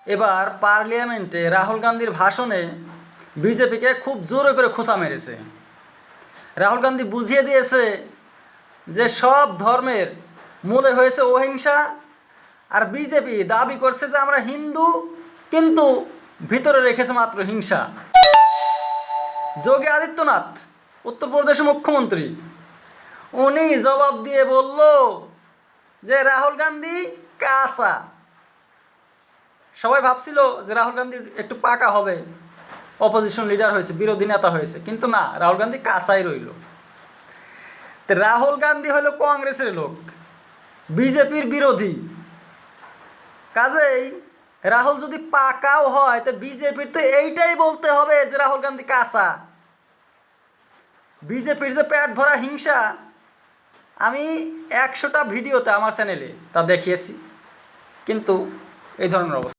এবার পার্লামেন্টে রাহুল গান্ধীর ভাষণে বিজেপিকে খুব জোরে করে খোঁচা মেরেছে। রাহুল গান্ধী বুঝিয়ে দিয়েছে যে সব ধর্মের মূলে হয়েছে অহিংসা, আর বিজেপি দাবি করছে যে আমরা হিন্দু, কিন্তু ভিতরে রেখেছে মাত্র হিংসা। যোগী আদিত্যনাথ, উত্তরপ্রদেশের মুখ্যমন্ত্রী, উনি জবাব দিয়ে বলল যে রাহুল গান্ধী কাঁচা। সবাই ভাবছিল যে রাহুল গান্ধী একটু পাকা হবে, অপোজিশন লিডার হয়েছে, বিরোধী নেতা হয়েছে, কিন্তু না, রাহুল গান্ধী কাঁচাই রইল। তো রাহুল গান্ধী হলো কংগ্রেসের লোক, বিজেপির বিরোধী। কাজেই রাহুল যদি পাকাও হয় তো বিজেপির তো এইটাই বলতে হবে যে রাহুল গান্ধী কাঁচা। বিজেপির যে পেট ভরা হিংসা, আমি 100টা ভিডিওতে আমার চ্যানেলে তা দেখিয়েছি, কিন্তু এই ধরনের অবস্থা।